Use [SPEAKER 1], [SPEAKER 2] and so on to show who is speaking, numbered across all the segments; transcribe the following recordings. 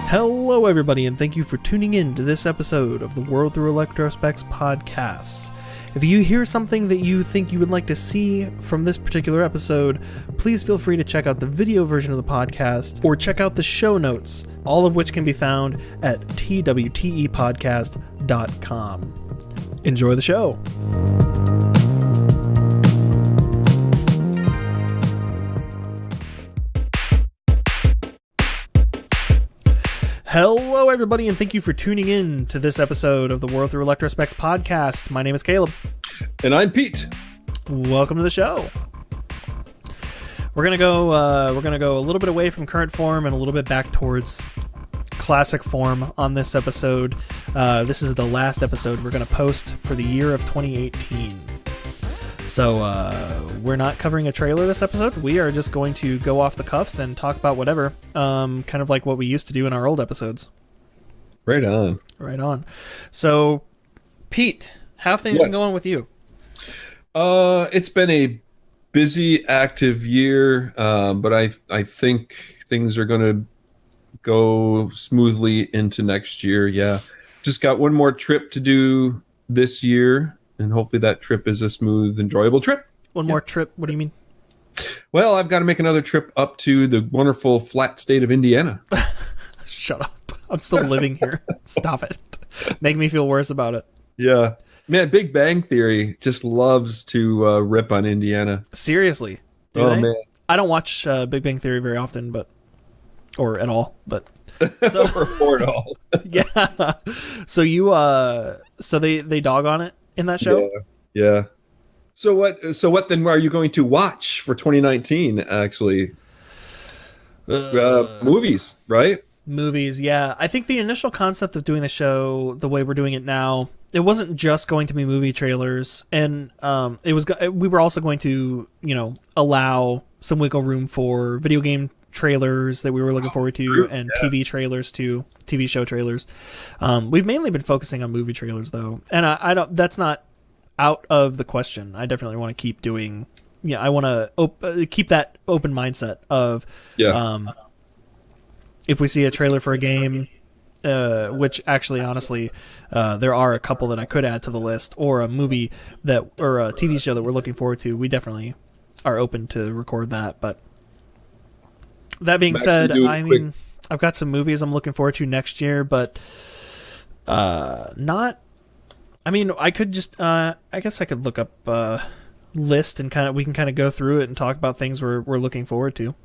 [SPEAKER 1] Hello everybody, and thank you for tuning in to this episode of the World Through Electrospecs podcast. If you hear something that you think you would like to see from this particular episode, please feel free to check out the video version of the podcast or check out the show notes, all of which can be found at TWTEpodcast.com. Enjoy the show. Hello everybody, and thank you for tuning in to this episode of the World Through Electrospecs podcast. My name is Caleb.
[SPEAKER 2] And I'm Pete.
[SPEAKER 1] Welcome to the show. We're gonna go a little bit away from current form and a little bit back towards classic form on this episode. This is the last episode we're gonna post for the year of 2018. So we're not covering a trailer this episode. We are just going to go off the cuffs and talk about whatever, kind of like what we used to do in our old episodes.
[SPEAKER 2] Right on.
[SPEAKER 1] Right on. So, Pete, how have things been going with you?
[SPEAKER 2] It's been a busy, active year, but I think things are going to go smoothly into next year. Yeah, just got one more trip to do this year. And hopefully that trip is a smooth, enjoyable trip.
[SPEAKER 1] One more trip? What do you mean?
[SPEAKER 2] Well, I've got to make another trip up to the wonderful flat state of Indiana.
[SPEAKER 1] Shut up. I'm still living here. Stop it. Make me feel worse about it.
[SPEAKER 2] Yeah. Man, Big Bang Theory just loves to rip on Indiana.
[SPEAKER 1] Seriously. Man. I don't watch Big Bang Theory very often, or at all, but... So,
[SPEAKER 2] or at all.
[SPEAKER 1] Yeah. So they dog on it in that show?
[SPEAKER 2] Yeah. So what then are you going to watch for 2019 actually? Movies, right?
[SPEAKER 1] Movies, yeah. I think the initial concept of doing the show the way we're doing it now, it wasn't just going to be movie trailers, and we were also going to, allow some wiggle room for video game trailers that we were looking forward to, and TV trailers too, TV show trailers. We've mainly been focusing on movie trailers though, and I don't. That's not out of the question. I definitely want to keep doing. Yeah, I want to keep that open mindset of, if we see a trailer for a game, which actually, honestly, there are a couple that I could add to the list, or a movie or a TV show that we're looking forward to. We definitely are open to record that, but. That being said, I've got some movies I'm looking forward to next year, but not. I mean, I could just. I guess I could look up a list and we can go through it and talk about things we're looking forward to.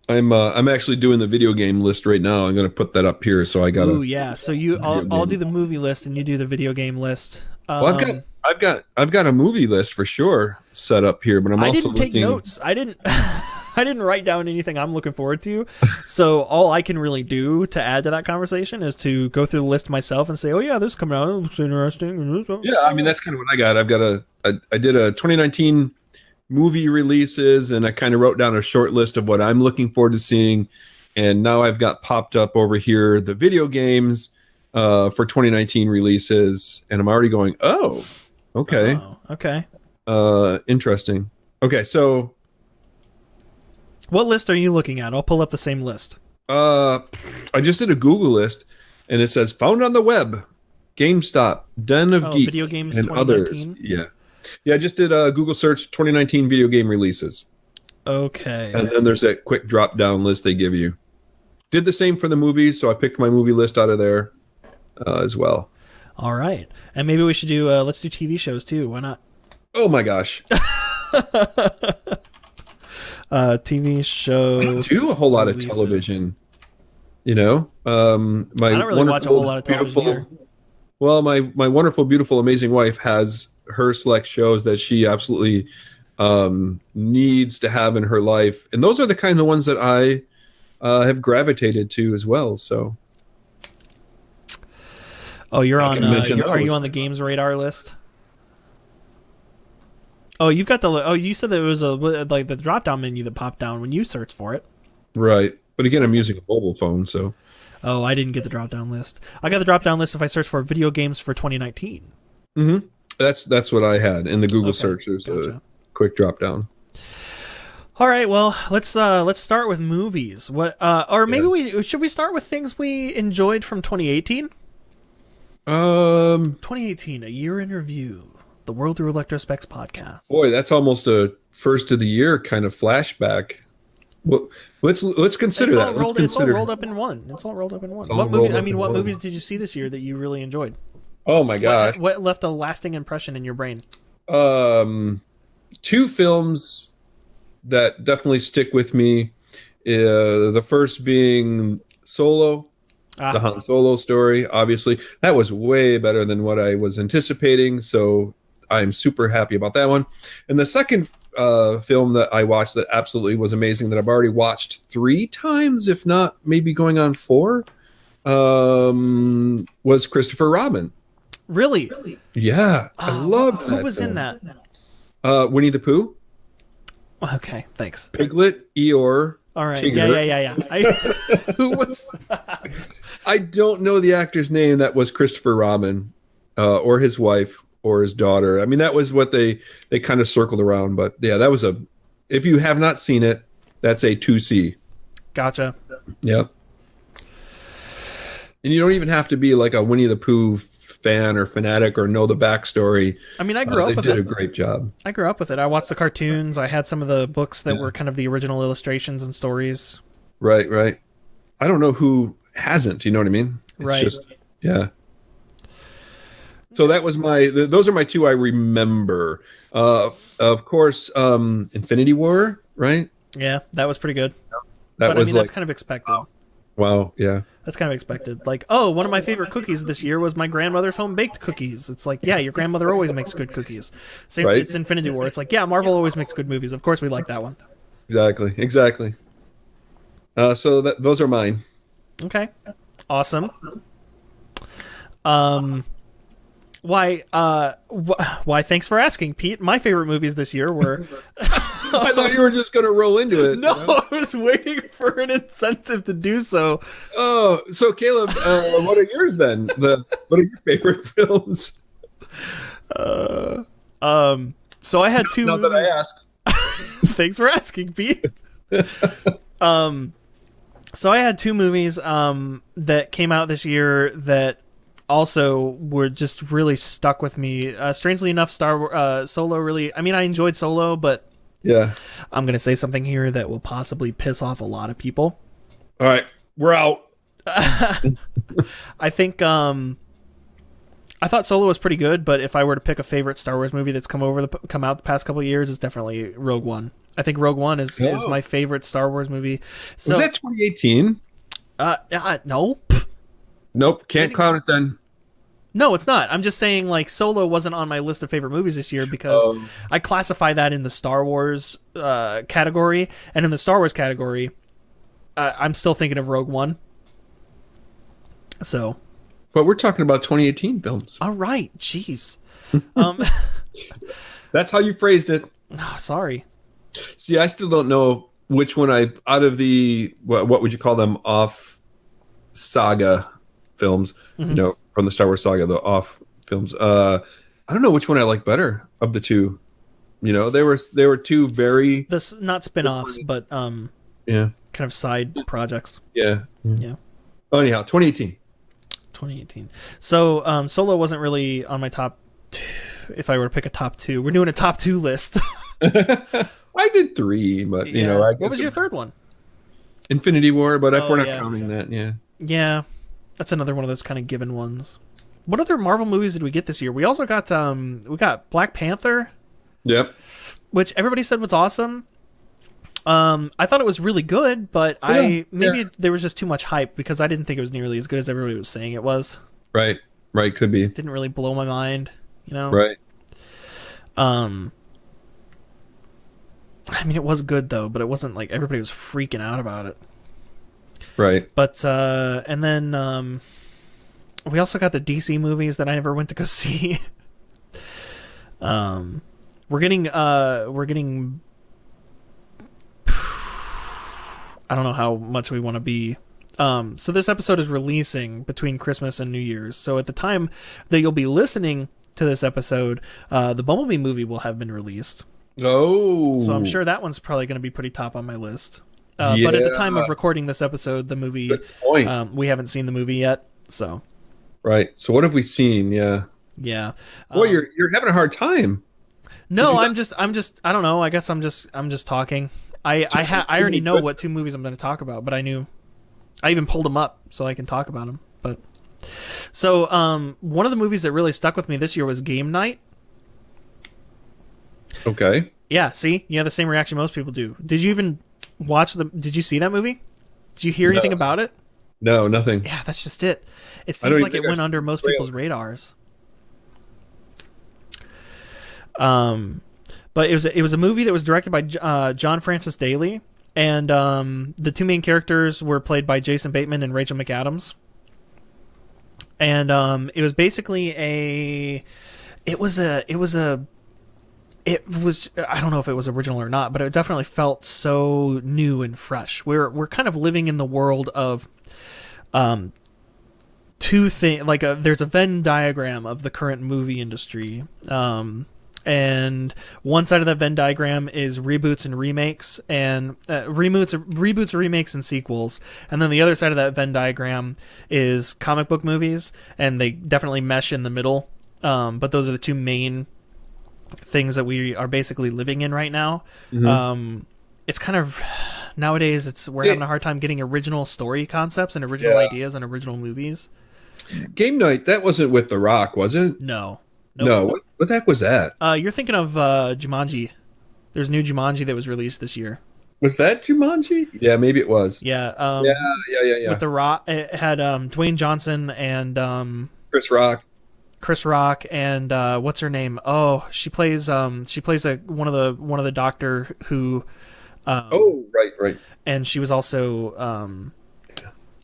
[SPEAKER 2] I'm actually doing the video game list right now. I'm going to put that up here, so I got.
[SPEAKER 1] Ooh, yeah. So I'll do the movie list and you do the video game list.
[SPEAKER 2] Well, I've got a movie list for sure set up here, but I
[SPEAKER 1] didn't take notes. I didn't write down anything I'm looking forward to, so all I can really do to add to that conversation is to go through the list myself and say, "Oh yeah, this is coming out. It looks interesting."
[SPEAKER 2] Yeah, I mean that's kind of what I got. I did a 2019 movie releases, and I kind of wrote down a short list of what I'm looking forward to seeing, and now I've got popped up over here the video games for 2019 releases, and I'm already going, "Oh, okay, interesting." Okay, so.
[SPEAKER 1] What list are you looking at? I'll pull up the same list.
[SPEAKER 2] I just did a Google list, and it says found on the web, GameStop, Den of Geek,
[SPEAKER 1] video games
[SPEAKER 2] and
[SPEAKER 1] 2019?
[SPEAKER 2] Others. Yeah. I just did a Google search 2019 video game releases.
[SPEAKER 1] Okay.
[SPEAKER 2] And then there's that quick drop down list they give you. Did the same for the movies, so I picked my movie list out of there as well.
[SPEAKER 1] All right, and maybe we should do let's do TV shows too. Why not?
[SPEAKER 2] Oh my gosh.
[SPEAKER 1] TV show.
[SPEAKER 2] I don't do a whole lot of television. I don't
[SPEAKER 1] really watch a whole lot of television either.
[SPEAKER 2] Well, my wonderful, beautiful, amazing wife has her select shows that she absolutely needs to have in her life, and those are the kind of ones that I have gravitated to as well. So,
[SPEAKER 1] you're on. Are you on the Games Radar list? Oh, you've got you said there was the drop-down menu that popped down when you searched for it.
[SPEAKER 2] Right. But again, I'm using a mobile phone, so.
[SPEAKER 1] Oh, I didn't get the drop-down list. I got the drop-down list if I search for video games for 2019.
[SPEAKER 2] Mm-hmm. That's what I had in the Google search. There's a quick drop-down.
[SPEAKER 1] All right, well, let's start with movies. What or maybe
[SPEAKER 2] Yeah.
[SPEAKER 1] we should we start with things we enjoyed from 2018?
[SPEAKER 2] Um,
[SPEAKER 1] 2018, a year in review. The World Through Electrospecs podcast.
[SPEAKER 2] boy, that's almost a first of the year kind of flashback. Well, let's consider that. Let's
[SPEAKER 1] It's all
[SPEAKER 2] consider.
[SPEAKER 1] rolled up in one. It's all rolled up in one.
[SPEAKER 2] It's all
[SPEAKER 1] What movie?
[SPEAKER 2] rolled
[SPEAKER 1] I
[SPEAKER 2] up
[SPEAKER 1] mean,
[SPEAKER 2] in
[SPEAKER 1] what
[SPEAKER 2] one.
[SPEAKER 1] movies did you see this year that you really enjoyed?
[SPEAKER 2] Oh my gosh.
[SPEAKER 1] What left a lasting impression in your brain?
[SPEAKER 2] Um, Two films that definitely stick with me. The first being Solo, the Han Solo story. Obviously, that was way better than what I was anticipating. So I'm super happy about that one. And the second film that I watched that absolutely was amazing that I've already watched 3 times, if not maybe going on 4, was Christopher Robin.
[SPEAKER 1] Really?
[SPEAKER 2] Yeah, I loved that.
[SPEAKER 1] Who was in that?
[SPEAKER 2] Winnie the Pooh,
[SPEAKER 1] Okay, thanks.
[SPEAKER 2] Piglet, Eeyore.
[SPEAKER 1] All right.
[SPEAKER 2] Tigger.
[SPEAKER 1] Yeah. Who was?
[SPEAKER 2] I don't know the actor's name that was Christopher Robin, or his wife, or his daughter. I mean, that was what they kind of circled around. But yeah, that was a. If you have not seen it, that's a 2C.
[SPEAKER 1] Gotcha.
[SPEAKER 2] Yep. And you don't even have to be like a Winnie the Pooh fan or fanatic or know the backstory.
[SPEAKER 1] I mean, I grew up with
[SPEAKER 2] They did
[SPEAKER 1] it.
[SPEAKER 2] a great job.
[SPEAKER 1] I grew up with it. I watched the cartoons. I had some of the books that were kind of the original illustrations and stories.
[SPEAKER 2] Right, right. I don't know who hasn't. You know what I mean? It's
[SPEAKER 1] Right.
[SPEAKER 2] just, yeah. So that was those are my two I remember. Of course, Infinity War, right?
[SPEAKER 1] Yeah, that was pretty good.
[SPEAKER 2] That
[SPEAKER 1] But I
[SPEAKER 2] was
[SPEAKER 1] mean,
[SPEAKER 2] like,
[SPEAKER 1] that's kind of expected.
[SPEAKER 2] wow, yeah.
[SPEAKER 1] That's kind of expected. Like, oh, one of my favorite cookies this year was my grandmother's home baked cookies. It's like, yeah, your grandmother always makes good cookies. Same,
[SPEAKER 2] Right.
[SPEAKER 1] It's Infinity War. It's like, yeah, Marvel always makes good movies. Of course, we like that one.
[SPEAKER 2] Exactly. So those are mine.
[SPEAKER 1] Okay, awesome. Why? Why? Thanks for asking, Pete. My favorite movies this year were.
[SPEAKER 2] I thought you were just going to roll into it.
[SPEAKER 1] No,
[SPEAKER 2] you know?
[SPEAKER 1] I was waiting for an incentive to do so.
[SPEAKER 2] Oh, so Caleb, what are yours then? What are your favorite films?
[SPEAKER 1] So I had two.
[SPEAKER 2] Not that I asked.
[SPEAKER 1] Thanks for asking, Pete. So I had two movies that came out this year that also were just really stuck with me. Strangely enough, Solo really. I mean, I enjoyed Solo, but
[SPEAKER 2] Yeah.
[SPEAKER 1] I'm gonna say something here that will possibly piss off a lot of people.
[SPEAKER 2] All right, we're out.
[SPEAKER 1] I think I thought Solo was pretty good, but if I were to pick a favorite Star Wars movie that's come out the past couple of years, it's definitely Rogue One. I think Rogue One is my favorite Star Wars movie. So
[SPEAKER 2] Was that 2018?
[SPEAKER 1] no.
[SPEAKER 2] Nope, can't count it then.
[SPEAKER 1] No, it's not. I'm just saying, like, Solo wasn't on my list of favorite movies this year because I classify that in the Star Wars category, and in the Star Wars category, I'm still thinking of Rogue One. So,
[SPEAKER 2] But we're talking about 2018 films.
[SPEAKER 1] all right, jeez.
[SPEAKER 2] That's how you phrased it.
[SPEAKER 1] Oh, sorry.
[SPEAKER 2] See, I still don't know which one out of the what would you call them, off saga films, from the Star Wars saga, the off films. I don't know which one I like better of the two. They were two very
[SPEAKER 1] This not spin-offs, but
[SPEAKER 2] yeah
[SPEAKER 1] kind of side projects.
[SPEAKER 2] yeah.
[SPEAKER 1] Yeah.
[SPEAKER 2] Oh, anyhow, 2018.
[SPEAKER 1] 2018. So, Solo wasn't really on my top two, if I were to pick a top two. We're doing a top two list.
[SPEAKER 2] I did 3, but I guess
[SPEAKER 1] What was your third one?
[SPEAKER 2] Infinity War, but if we're not
[SPEAKER 1] yeah.
[SPEAKER 2] counting that, yeah.
[SPEAKER 1] Yeah, that's another one of those kind of given ones. What other Marvel movies did we get this year? We also got Black Panther,
[SPEAKER 2] Yep.
[SPEAKER 1] which everybody said was awesome. I thought it was really good, but there was just too much hype because I didn't think it was nearly as good as everybody was saying it was.
[SPEAKER 2] Right, could be.
[SPEAKER 1] Didn't really blow my mind,
[SPEAKER 2] Right.
[SPEAKER 1] I mean, it was good though, but it wasn't like everybody was freaking out about it.
[SPEAKER 2] Right.
[SPEAKER 1] But and then we also got the DC movies that I never went to go see. We're getting I don't know how much we want to be. So this episode is releasing between Christmas and New Year's. So at the time that you'll be listening to this episode, the Bumblebee movie will have been released.
[SPEAKER 2] Oh,
[SPEAKER 1] So I'm sure that one's probably going to be pretty top on my list.
[SPEAKER 2] yeah.
[SPEAKER 1] But at the time of recording this episode, the movie,
[SPEAKER 2] Good point.
[SPEAKER 1] we haven't seen the movie yet. So
[SPEAKER 2] Right. So what have we seen? Yeah.
[SPEAKER 1] yeah.
[SPEAKER 2] Boy, you're having a hard time. Did
[SPEAKER 1] No,
[SPEAKER 2] you
[SPEAKER 1] I'm just I don't know. I guess I'm just talking. I already know what two movies I'm going to talk about, but I even pulled them up so I can talk about them. But so one of the movies that really stuck with me this year was Game Night.
[SPEAKER 2] Okay.
[SPEAKER 1] Yeah, see? You have the same reaction most people do. Did you even did you see that movie? Did you hear anything about it?
[SPEAKER 2] No, nothing.
[SPEAKER 1] Yeah, that's just it. It
[SPEAKER 2] I don't
[SPEAKER 1] seems
[SPEAKER 2] even
[SPEAKER 1] like it
[SPEAKER 2] think
[SPEAKER 1] went
[SPEAKER 2] I-
[SPEAKER 1] under most people's radars. But it was a movie that was directed by John Francis Daley, and the two main characters were played by Jason Bateman and Rachel McAdams. And it was basically it was I don't know if it was original or not, but it definitely felt so new and fresh. We're kind of living in the world of two things. Like there's a Venn diagram of the current movie industry. And one side of that Venn diagram is reboots and remakes, and reboots, remakes, and sequels. And then the other side of that Venn diagram is comic book movies, and they definitely mesh in the middle. But those are the two main things that we are basically living in right now.
[SPEAKER 2] Mm-hmm.
[SPEAKER 1] It's kind of nowadays we're having a hard time getting original story concepts and original ideas and original movies.
[SPEAKER 2] Game Night, that wasn't with The Rock, was it?
[SPEAKER 1] No.
[SPEAKER 2] No. What the heck was that?
[SPEAKER 1] You're thinking of Jumanji. There's new Jumanji that was released this year.
[SPEAKER 2] Was that Jumanji? Yeah, maybe it was.
[SPEAKER 1] Yeah.
[SPEAKER 2] Yeah.
[SPEAKER 1] With The Rock, it had Dwayne Johnson and
[SPEAKER 2] Chris Rock.
[SPEAKER 1] Chris Rock and what's her name? Oh, she plays one of the doctor who.
[SPEAKER 2] Oh, right.
[SPEAKER 1] And she was also.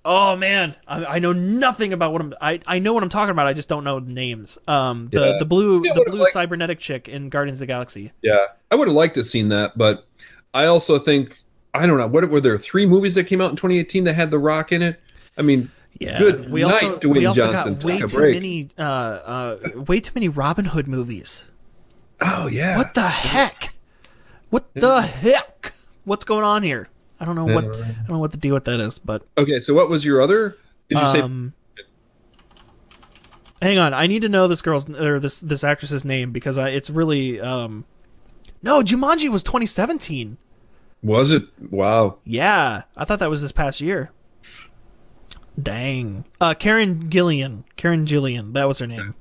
[SPEAKER 1] Oh man, I know nothing about I know what I'm talking about. I just don't know the names. The blue cybernetic chick in Guardians of the Galaxy.
[SPEAKER 2] Yeah, I would have liked to have seen that, but I also think I don't know. What were there 3 movies that came out in 2018 that had The Rock in it? I mean,
[SPEAKER 1] yeah.
[SPEAKER 2] Good
[SPEAKER 1] we
[SPEAKER 2] night,
[SPEAKER 1] also
[SPEAKER 2] Dwayne Johnson.
[SPEAKER 1] got way too many Robin Hood movies.
[SPEAKER 2] Oh yeah.
[SPEAKER 1] What the heck? What the heck? What's going on here? I don't know what the deal with that is, but
[SPEAKER 2] Okay, so what was your other? Did you say?
[SPEAKER 1] hang on, I need to know this girl's or this actress's name because it's really no, Jumanji was 2017.
[SPEAKER 2] Was it? Wow.
[SPEAKER 1] Yeah, I thought that was this past year. Dang. Karen Gillian, that was her name.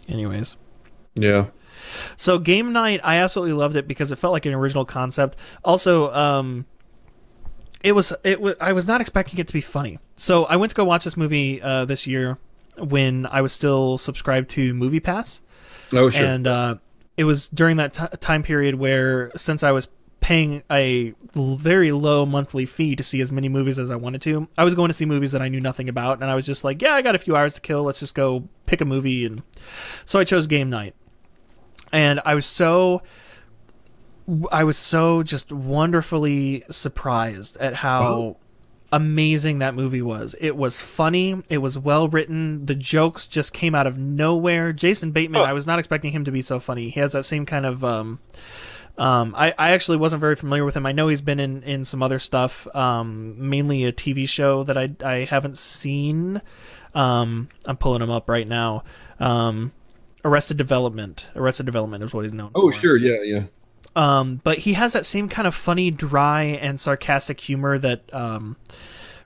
[SPEAKER 1] Anyways.
[SPEAKER 2] Yeah.
[SPEAKER 1] So Game Night, I absolutely loved it because it felt like an original concept. Also, I was not expecting it to be funny. So I went to go watch this movie this year when I was still subscribed to MoviePass.
[SPEAKER 2] Oh, sure.
[SPEAKER 1] And it was during that time period where, since I was paying a very low monthly fee to see as many movies as I wanted to, I was going to see movies that I knew nothing about, and I was just like, yeah, I got a few hours to kill. Let's just go pick a movie. And so I chose Game Night. And I was so just wonderfully surprised at how amazing that movie was. It was funny. It was well written. The jokes just came out of nowhere. Jason Bateman, I was not expecting him to be so funny. He has that same kind of I actually wasn't very familiar with him. I know he's been in some other stuff, mainly a TV show that I haven't seen. I'm pulling him up right now. Arrested Development is what he's known for.
[SPEAKER 2] Oh, sure. Yeah.
[SPEAKER 1] But he has that same kind of funny, dry, and sarcastic humor that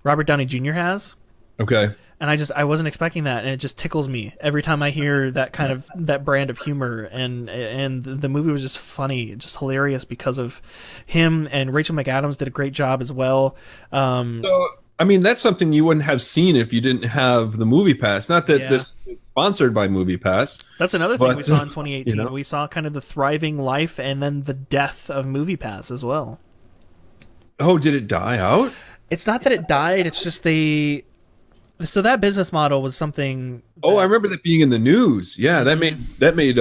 [SPEAKER 1] Robert Downey Jr. has.
[SPEAKER 2] Okay.
[SPEAKER 1] And I wasn't expecting that, and it just tickles me every time I hear that brand of humor. And the movie was just funny, just hilarious because of him, and Rachel McAdams did a great job as well.
[SPEAKER 2] So, I mean, that's something you wouldn't have seen if you didn't have the Movie Pass. Not that this is sponsored by Movie Pass.
[SPEAKER 1] That's another thing we saw in 2018.
[SPEAKER 2] You know?
[SPEAKER 1] We saw kind of the thriving life and then the death of Movie Pass as well.
[SPEAKER 2] Oh, did it die out?
[SPEAKER 1] It's not that it died. It's just so that business model was something.
[SPEAKER 2] Oh, I remember that being in the news. Yeah, that made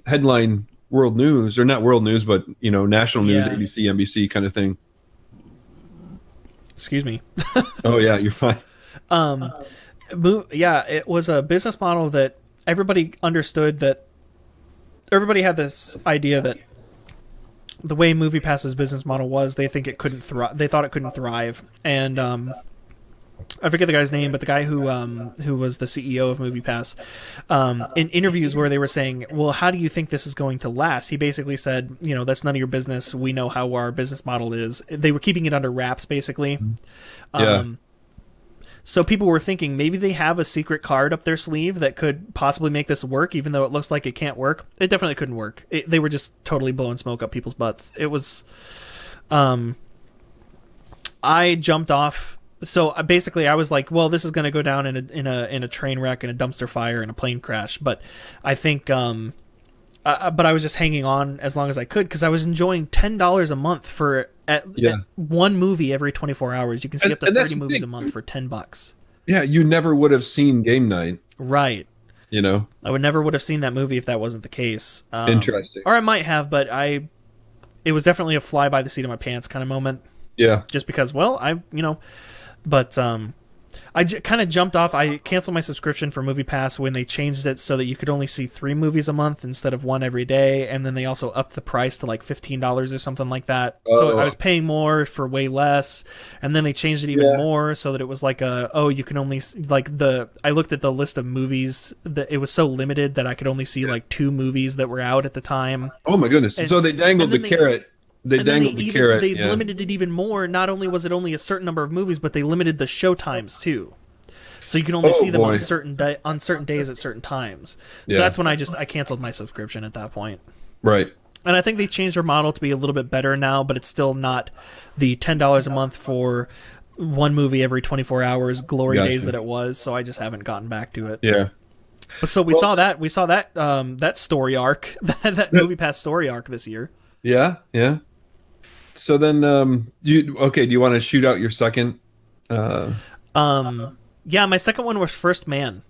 [SPEAKER 2] headline world news, or not world news, but national news,
[SPEAKER 1] Yeah.
[SPEAKER 2] ABC, NBC kind of thing.
[SPEAKER 1] Excuse me.
[SPEAKER 2] Oh yeah, you're fine.
[SPEAKER 1] Yeah, it was a business model that everybody understood. That everybody had this idea that the way MoviePass's business model was, they think it couldn't thrive. They thought it couldn't thrive, and I forget the guy's name, but the guy who was the CEO of MoviePass, in interviews where they were saying, "Well, how do you think this is going to last?" He basically said, "You know, that's none of your business. We know how our business model is." They were keeping it under wraps, basically.
[SPEAKER 2] Yeah.
[SPEAKER 1] So people were thinking maybe they have a secret card up their sleeve that could possibly make this work, even though it looks like it can't work. It definitely couldn't work. They were just totally blowing smoke up people's butts. It was, I jumped off. So basically, I was like, "Well, this is going to go down in a train wreck, in a dumpster fire, in a plane crash." But I think, but I was just hanging on as long as I could because I was enjoying $10 a month for at one movie every 24 hours. You can see up to 30 movies a month for $10.
[SPEAKER 2] Yeah, you never would have seen Game Night.
[SPEAKER 1] Right.
[SPEAKER 2] You know,
[SPEAKER 1] I would never would have seen that movie if that wasn't the case.
[SPEAKER 2] Interesting.
[SPEAKER 1] Or I might have, but it was definitely a fly by the seat of my pants kind of moment.
[SPEAKER 2] Yeah.
[SPEAKER 1] Just because, well, but I kind of jumped off. I canceled my subscription for MoviePass when they changed it so that you could only see 3 movies a month instead of 1 every day, and then they also upped the price to like $15 or something like that. So I was paying more for way less, and then they changed it even more so that it was like you can only I looked at the list of movies that it was so limited that I could only see like 2 movies that were out at the time.
[SPEAKER 2] Oh my goodness! And so they dangled the carrot. They dangled the carrot.
[SPEAKER 1] They limited it even more. Not only was it only a certain number of movies, but they limited the show times too. So you can only see them on certain days at certain times. So that's when I canceled my subscription at that point.
[SPEAKER 2] Right.
[SPEAKER 1] And I think they changed their model to be a little bit better now, but it's still not the $10 a month for one movie every 24 hours glory days that it was. So I just haven't gotten back to it.
[SPEAKER 2] Yeah.
[SPEAKER 1] But so we saw that that story arc, that MoviePass story arc this year.
[SPEAKER 2] Yeah. Yeah. So then, do you want to shoot out your second?
[SPEAKER 1] Yeah, my second one was First Man.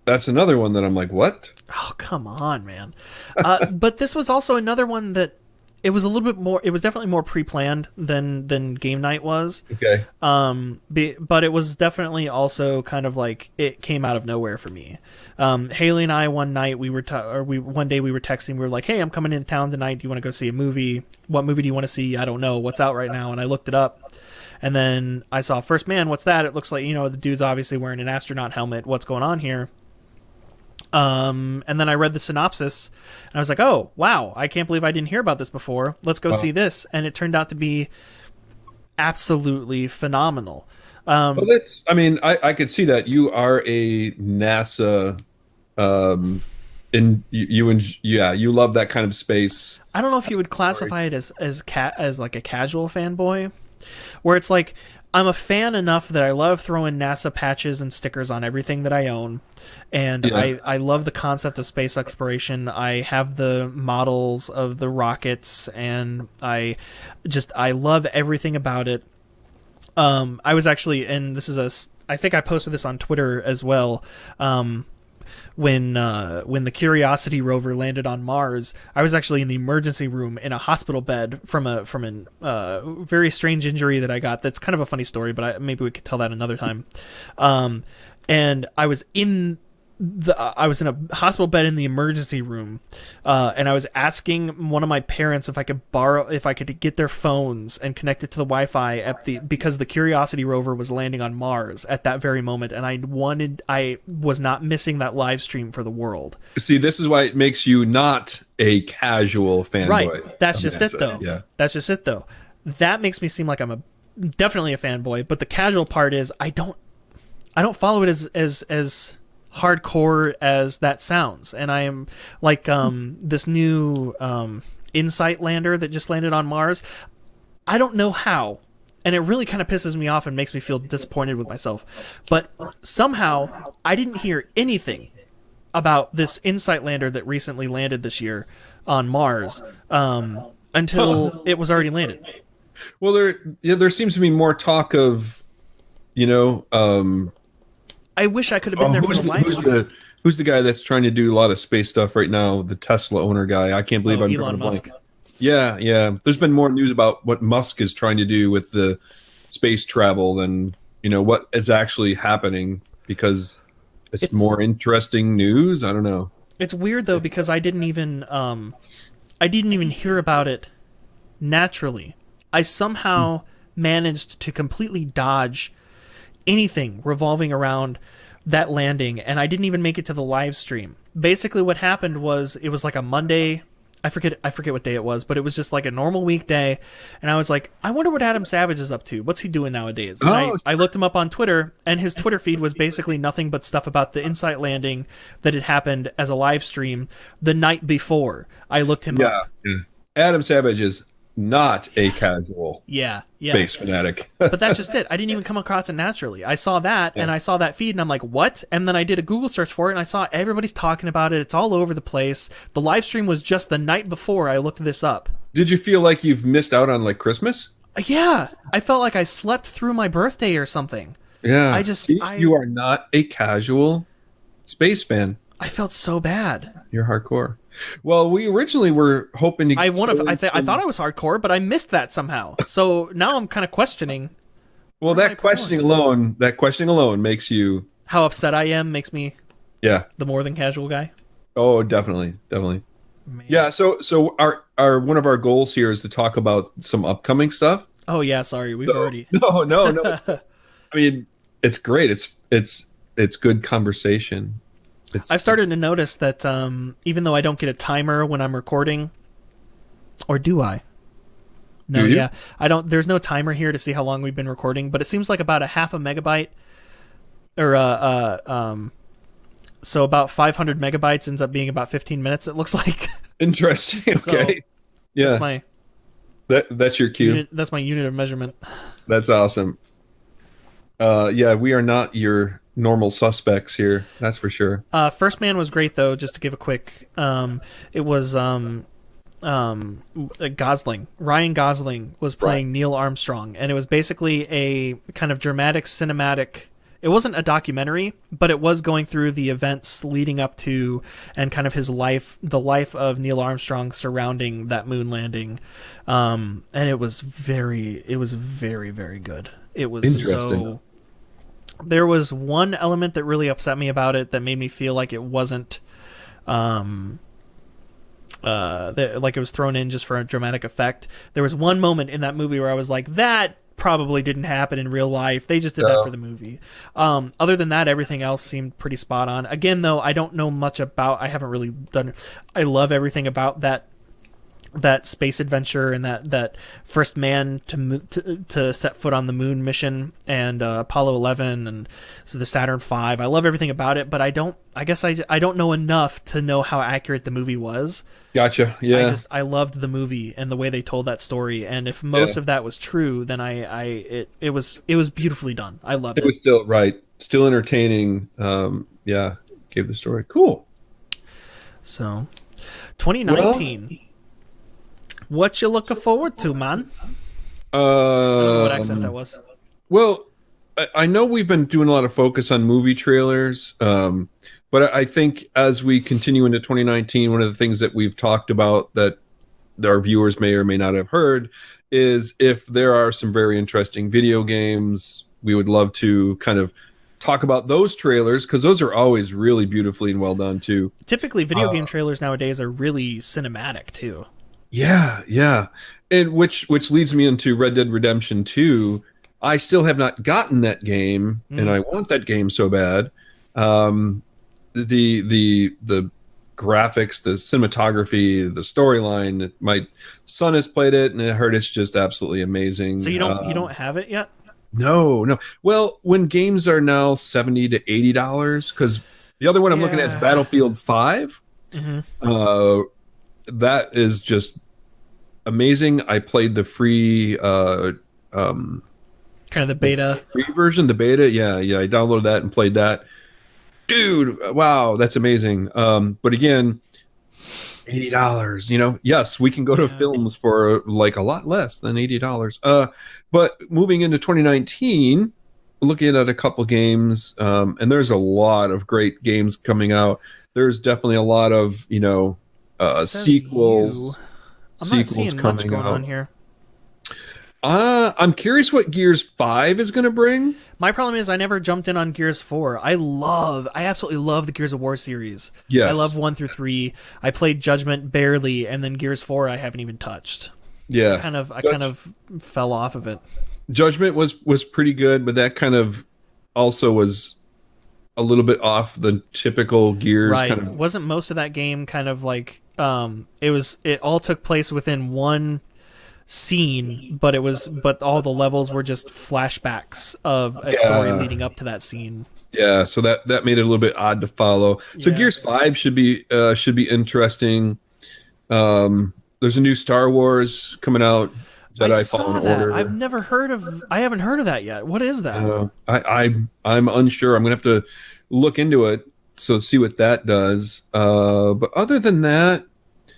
[SPEAKER 2] That's another one that I'm like, what?
[SPEAKER 1] Oh, come on, man. But this was also another one that it was a little bit more. It was definitely more pre-planned than Game Night was.
[SPEAKER 2] Okay.
[SPEAKER 1] But it was definitely also kind of like it came out of nowhere for me. Haley and I one night one day we were texting. We were like, "Hey, I'm coming into town tonight. Do you want to go see a movie? What movie do you want to see? I don't know what's out right now." And I looked it up, and then I saw First Man. What's that? It looks like the dude's obviously wearing an astronaut helmet. What's going on here? And then I read the synopsis and I was like, "Oh, wow, I can't believe I didn't hear about this before. Let's go see this." And it turned out to be absolutely phenomenal.
[SPEAKER 2] Well, I could see that you are a NASA, you love that kind of space.
[SPEAKER 1] I don't know if you would classify it as like a casual fanboy, where it's like, I'm a fan enough that I love throwing NASA patches and stickers on everything that I own. And I love the concept of space exploration. I have the models of the rockets, and I love everything about it. I was actually, and I think I posted this on Twitter as well. When the Curiosity rover landed on Mars, I was actually in the emergency room in a hospital bed from a very strange injury that I got. That's kind of a funny story, but maybe we could tell that another time. And I was in a hospital bed in the emergency room, and I was asking one of my parents if I could get their phones and connect it to the Wi-Fi because the Curiosity rover was landing on Mars at that very moment, and I was not missing that live stream for the world.
[SPEAKER 2] See, this is why it makes you not a casual fanboy.
[SPEAKER 1] Right. That's just it, though. Yeah. That's just it, though. That makes me seem like I'm definitely a fanboy, but the casual part is I don't follow it as hardcore as that sounds. And I am like this new Insight lander that just landed on Mars. I don't know how, and it really kind of pisses me off and makes me feel disappointed with myself, but somehow I didn't hear anything about this Insight lander that recently landed this year on Mars until it was already landed.
[SPEAKER 2] Well, there seems to be more talk of
[SPEAKER 1] I wish I could have been there for the live stream.
[SPEAKER 2] Who's the guy that's trying to do a lot of space stuff right now? The Tesla owner guy. I can't believe I'm drawing a blank. Yeah, yeah. There's been more news about what Musk is trying to do with the space travel than what is actually happening, because it's more interesting news. I don't know.
[SPEAKER 1] It's weird though, because I didn't even I didn't even hear about it naturally. I somehow managed to completely dodge anything revolving around that landing, and I didn't even make it to the live stream. Basically what happened was it was like a Monday. I forget what day it was, but it was just like a normal weekday, and I was like, I wonder what Adam Savage is up to. What's he doing nowadays? And I looked him up on Twitter, and his Twitter feed was basically nothing but stuff about the Insight landing that had happened as a live stream the night before. I looked him up.
[SPEAKER 2] Yeah. Adam Savage is not a casual space fanatic.
[SPEAKER 1] But that's just it. I didn't even come across it naturally. I saw that, and I saw that feed, and I'm like, what? And then I did a Google search for it, and I saw everybody's talking about it. It's all over the place. The live stream was just the night before I looked this up.
[SPEAKER 2] Did you feel like you've missed out on like Christmas?
[SPEAKER 1] Yeah. I felt like I slept through my birthday or something.
[SPEAKER 2] Yeah. You are not a casual space fan.
[SPEAKER 1] I felt so bad.
[SPEAKER 2] You're hardcore. Well, we originally were hoping to.
[SPEAKER 1] I thought I was hardcore, but I missed that somehow. So now I'm kind of questioning.
[SPEAKER 2] Well, that questioning alone makes you.
[SPEAKER 1] How upset I am makes me.
[SPEAKER 2] Yeah.
[SPEAKER 1] The more than casual guy.
[SPEAKER 2] Oh, definitely. Man. Yeah. So our one of our goals here is to talk about some upcoming stuff.
[SPEAKER 1] Oh yeah, sorry, we've already.
[SPEAKER 2] No. I mean, it's great. It's good conversation.
[SPEAKER 1] I've started to notice that even though I don't get a timer when I'm recording, or do I? No, yeah, I don't. There's no timer here to see how long we've been recording, but it seems like about a half a megabyte, or so about 500 megabytes ends up being about 15 minutes. It looks like.
[SPEAKER 2] Interesting. Okay.
[SPEAKER 1] So,
[SPEAKER 2] yeah. That's your cue.
[SPEAKER 1] That's my unit of measurement.
[SPEAKER 2] That's awesome. Yeah, we are not your normal suspects here, that's for sure.
[SPEAKER 1] First Man was great though. Just to give a quick, it was Gosling. Ryan Gosling was playing Neil Armstrong, and it was basically a kind of dramatic cinematic. It wasn't a documentary, but it was going through the events leading up to and kind of his life, the life of Neil Armstrong surrounding that moon landing. And it was very, very good. It was so. There was one element that really upset me about it that made me feel like it wasn't, like it was thrown in just for a dramatic effect. There was one moment in that movie where I was like, that probably didn't happen in real life. They just did that for the movie. Other than that, everything else seemed pretty spot on. Again, though, I don't know much about. I haven't really done it. I love everything about that space adventure and that first man to set foot on the moon mission and Apollo 11 and so the Saturn V. I love everything about it, but I guess I don't know enough to know how accurate the movie was.
[SPEAKER 2] Gotcha. Yeah.
[SPEAKER 1] I loved the movie and the way they told that story, and if most of that was true, then it was beautifully done. I loved it.
[SPEAKER 2] It was still entertaining. Yeah, gave the story. Cool.
[SPEAKER 1] So 2019. What you looking forward to, man? I don't know what accent that was.
[SPEAKER 2] Well, I know we've been doing a lot of focus on movie trailers, but I think as we continue into 2019, one of the things that we've talked about that our viewers may or may not have heard is if there are some very interesting video games, we would love to kind of talk about those trailers because those are always really beautifully and well done too.
[SPEAKER 1] Typically, video game trailers nowadays are really cinematic too.
[SPEAKER 2] Yeah. And which leads me into Red Dead Redemption 2. I still have not gotten that game, and I want that game so bad. The graphics, the cinematography, the storyline. My son has played it, and I heard it's just absolutely amazing.
[SPEAKER 1] So you don't have it yet?
[SPEAKER 2] No. Well, when games are now $70 to $80, because the other one I'm looking at is Battlefield 5. That is just amazing. I played the free
[SPEAKER 1] kind of the beta.
[SPEAKER 2] Free version, the beta. Yeah. I downloaded that and played that. Dude, wow, that's amazing. But again, $80, yes, we can go to films for like a lot less than $80. But moving into 2019, looking at a couple games, and there's a lot of great games coming out. There's definitely a lot of, sequels.
[SPEAKER 1] I'm not seeing much going on here.
[SPEAKER 2] I'm curious what Gears 5 is going to bring.
[SPEAKER 1] My problem is I never jumped in on Gears 4. I absolutely love the Gears of War series. I love
[SPEAKER 2] Yes.
[SPEAKER 1] 1 through 3. I played Judgment barely, and then Gears 4 I haven't even touched.
[SPEAKER 2] Yeah.
[SPEAKER 1] I kind of fell off of it.
[SPEAKER 2] Judgment was pretty good, but that kind of also was a little bit off the typical Gears
[SPEAKER 1] Right.
[SPEAKER 2] kind of.
[SPEAKER 1] Wasn't most of that game kind of like it all took place within one scene, but all the levels were just flashbacks of a story
[SPEAKER 2] Yeah.
[SPEAKER 1] leading up to that scene.
[SPEAKER 2] Yeah, so that made it a little bit odd to follow. So
[SPEAKER 1] Yeah.
[SPEAKER 2] Gears 5 should be interesting. There's a new Star Wars coming out,
[SPEAKER 1] I
[SPEAKER 2] Jedi
[SPEAKER 1] saw
[SPEAKER 2] Fallen
[SPEAKER 1] that.
[SPEAKER 2] Order.
[SPEAKER 1] I haven't heard of that yet. What is that?
[SPEAKER 2] I'm unsure. I'm gonna have to look into it, so see what that does. But other than that,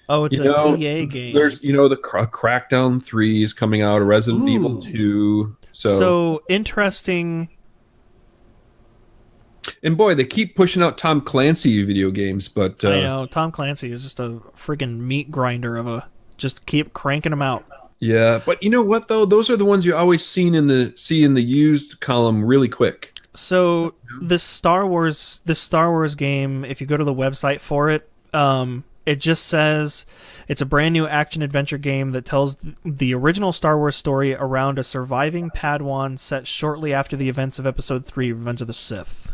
[SPEAKER 1] Oh, it's
[SPEAKER 2] you
[SPEAKER 1] an
[SPEAKER 2] know,
[SPEAKER 1] EA game.
[SPEAKER 2] there's the Crackdown 3 is coming out, a Resident Evil
[SPEAKER 1] Ooh.
[SPEAKER 2] 2.
[SPEAKER 1] So interesting.
[SPEAKER 2] And boy, they keep pushing out Tom Clancy video games, but
[SPEAKER 1] I know Tom Clancy is just a freaking meat grinder of a. Just keep cranking them out.
[SPEAKER 2] yeah. But you know what though? Those are the ones you always see in the used column really quick.
[SPEAKER 1] So this Star Wars game, if you go to the website for it, it just says it's a brand new action adventure game that tells the original Star Wars story around a surviving Padawan set shortly after the events of Episode 3, Revenge of the Sith.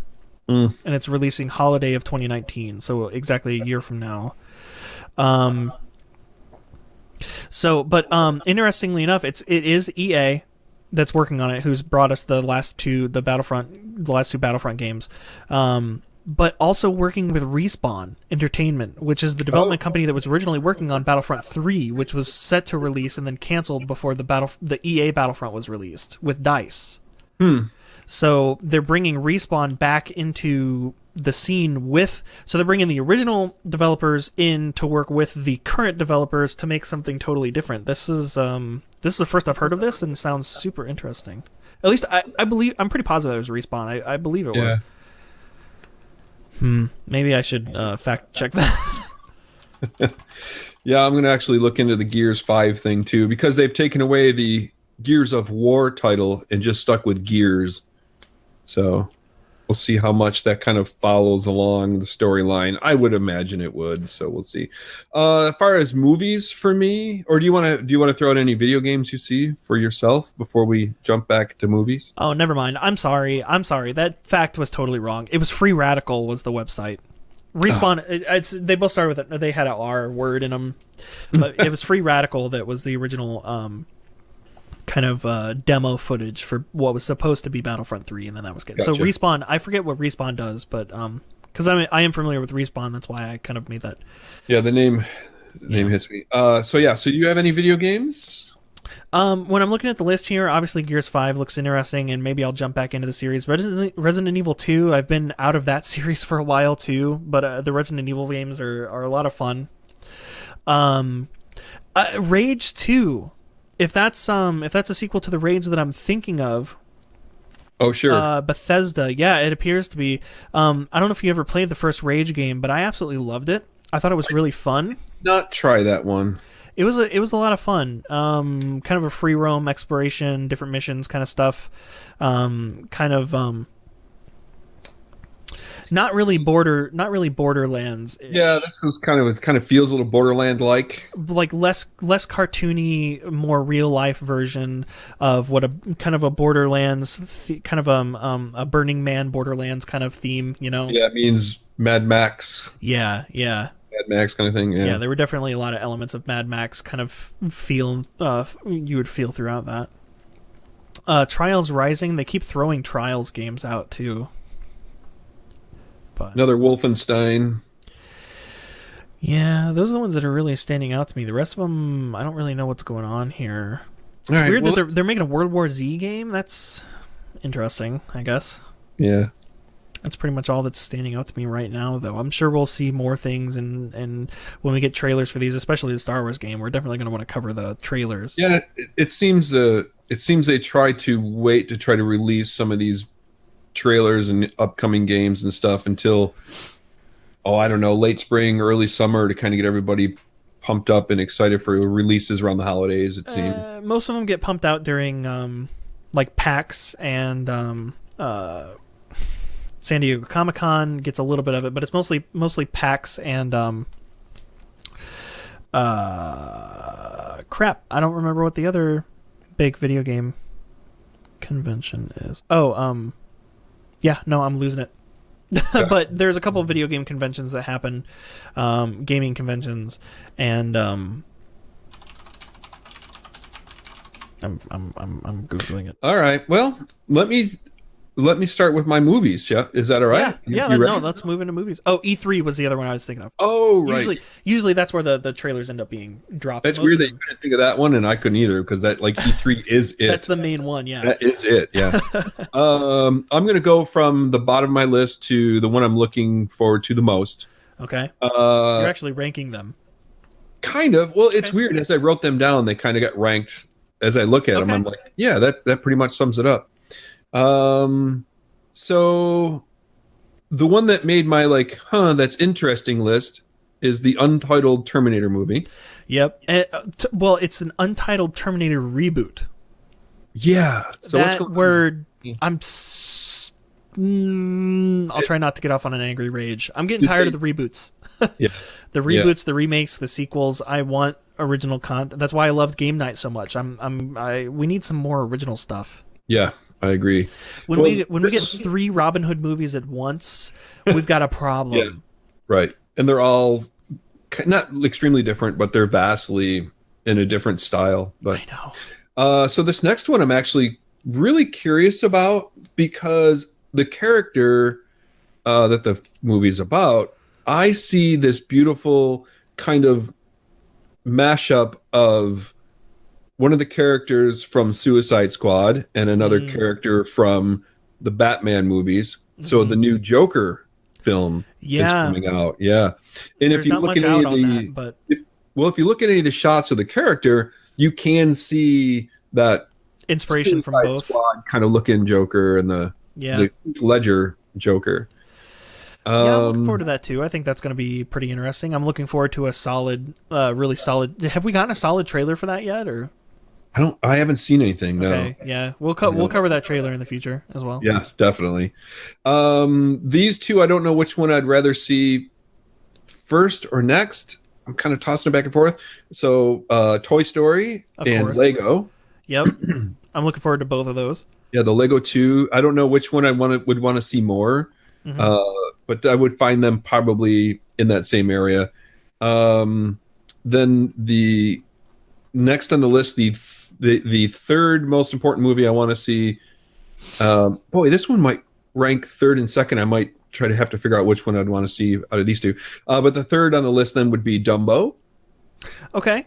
[SPEAKER 2] Mm.
[SPEAKER 1] And it's releasing holiday of 2019, so exactly a year from now. But interestingly enough, it is EA that's working on it, who's brought us the last two Battlefront games. But also working with Respawn Entertainment, which is the development company that was originally working on Battlefront 3, which was set to release and then canceled before the EA Battlefront was released with DICE. So they're bringing Respawn back into the scene so they're bringing the original developers in to work with the current developers to make something totally different. This is the first I've heard of this, and it sounds super interesting. At least I believe, I'm pretty positive it was Respawn. I believe it was. Maybe I should fact check that.
[SPEAKER 2] Yeah, I'm going to actually look into the Gears 5 thing too, because they've taken away the Gears of War title and just stuck with Gears. So we'll see how much that kind of follows along the storyline. I would imagine it would, so we'll see. As far as movies for me, or do you want to throw out any video games you see for yourself before we jump back to movies?
[SPEAKER 1] Oh, never mind. I'm sorry. That fact was totally wrong. It was Free Radical was the website. Respawn. They both started with it. They had an R word in them, but it was Free Radical that was the original kind of demo footage for what was supposed to be Battlefront 3, and then that was good.
[SPEAKER 2] Gotcha.
[SPEAKER 1] So Respawn, I forget what Respawn does, but because I am familiar with Respawn, that's why I kind of made that.
[SPEAKER 2] Yeah, the name hits me. So you have any video games?
[SPEAKER 1] When I'm looking at the list here, obviously Gears 5 looks interesting, and maybe I'll jump back into the series. Resident Evil 2, I've been out of that series for a while too, but the Resident Evil games are a lot of fun. Rage 2, if that's a sequel to the Rage that I'm thinking of.
[SPEAKER 2] Oh, sure.
[SPEAKER 1] Bethesda, yeah, it appears to be. I don't know if you ever played the first Rage game, but I absolutely loved it. I thought it was really fun.
[SPEAKER 2] Not try that one.
[SPEAKER 1] It was a lot of fun. Kind of a free roam exploration, different missions, kind of stuff. Not really Borderlands.
[SPEAKER 2] Yeah, this was kind of feels a little Borderland like
[SPEAKER 1] less cartoony, more real life version of what a kind of a Borderlands kind of a Burning Man Borderlands kind of theme, you know.
[SPEAKER 2] Yeah, it means Mad Max.
[SPEAKER 1] Yeah.
[SPEAKER 2] Mad Max kind of thing. Yeah.
[SPEAKER 1] Yeah, there were definitely a lot of elements of Mad Max kind of feel you would feel throughout that. Trials Rising, they keep throwing Trials games out too. But
[SPEAKER 2] Another Wolfenstein.
[SPEAKER 1] yeah, those are the ones that are really standing out to me. The rest of them, I don't really know what's going on here. It's
[SPEAKER 2] All right,
[SPEAKER 1] weird
[SPEAKER 2] well,
[SPEAKER 1] that they're making a World War Z game. That's interesting, I guess.
[SPEAKER 2] Yeah.
[SPEAKER 1] That's pretty much all that's standing out to me right now, though. I'm sure we'll see more things, and when we get trailers for these, especially the Star Wars game, we're definitely going to want to cover the trailers.
[SPEAKER 2] Yeah, it seems they try to wait to try to release some of these trailers and upcoming games and stuff until I don't know, late spring, early summer to kind of get everybody pumped up and excited for releases around the holidays. It seems.
[SPEAKER 1] Most of them get pumped out during like PAX and San Diego Comic-Con gets a little bit of it, but it's mostly PAX and crap. I don't remember what the other big video game convention is. Oh, yeah, no, I'm losing it. But there's a couple of video game conventions that happen, gaming conventions, and I'm googling it.
[SPEAKER 2] All right. Well, let me start with my movies. Yeah, is that all right?
[SPEAKER 1] No, let's move into movies. Oh, E3 was the other one I was thinking of.
[SPEAKER 2] Oh, right.
[SPEAKER 1] Usually that's where the trailers end up being dropped.
[SPEAKER 2] That's weird that you couldn't think of that one, and I couldn't either, because that like E3 is it.
[SPEAKER 1] That's the main one. Yeah,
[SPEAKER 2] that is it. Yeah. I'm gonna go from the bottom of my list to the one I'm looking forward to the most.
[SPEAKER 1] Okay. You're actually ranking them.
[SPEAKER 2] Kind of. Well, it's weird. As I wrote them down, they kind of got ranked. As I look at them, I'm like, yeah, that pretty much sums it up. So the one that made my like, that's interesting list is the untitled Terminator movie.
[SPEAKER 1] Yep. Well, it's an untitled Terminator reboot.
[SPEAKER 2] Yeah. So
[SPEAKER 1] I'll try not to get off on an angry rage. I'm getting tired of the reboots.
[SPEAKER 2] Yeah.
[SPEAKER 1] The reboots, the remakes, the sequels. I want original content. That's why I loved Game Night so much. We need some more original stuff.
[SPEAKER 2] Yeah, I agree.
[SPEAKER 1] When we get 3 Robin Hood movies at once, we've got a problem.
[SPEAKER 2] Yeah, right. And they're all not extremely different, but they're vastly in a different style. But
[SPEAKER 1] I know.
[SPEAKER 2] So this next one I'm actually really curious about, because the character that the movie is about, I see this beautiful kind of mashup of one of the characters from Suicide Squad and another character from the Batman movies. So the new Joker film is coming out. Yeah. And
[SPEAKER 1] There's
[SPEAKER 2] if you look at any of the if you look at any of the shots of the character, you can see that
[SPEAKER 1] inspiration from both
[SPEAKER 2] Squad kind of looking Joker and the Ledger Joker.
[SPEAKER 1] I'm looking forward to that too. I think that's going to be pretty interesting. I'm looking forward to a solid, really solid. Have we gotten a solid trailer for that yet, or?
[SPEAKER 2] I haven't seen anything. No.
[SPEAKER 1] Okay. Yeah, we'll cover that trailer in the future as well.
[SPEAKER 2] Yes, definitely. These two, I don't know which one I'd rather see first or next. I'm kind of tossing it back and forth. So, Toy Story and Lego.
[SPEAKER 1] Yep. I'm looking forward to both of those.
[SPEAKER 2] Yeah, the Lego 2. I don't know which one would want to see more. But I would find them probably in that same area. Then the next on the list, the third most important movie I want to see. This one might rank third and second. I might try to have to figure out which one I'd want to see out of these two. But the third on the list then would be Dumbo.
[SPEAKER 1] Okay.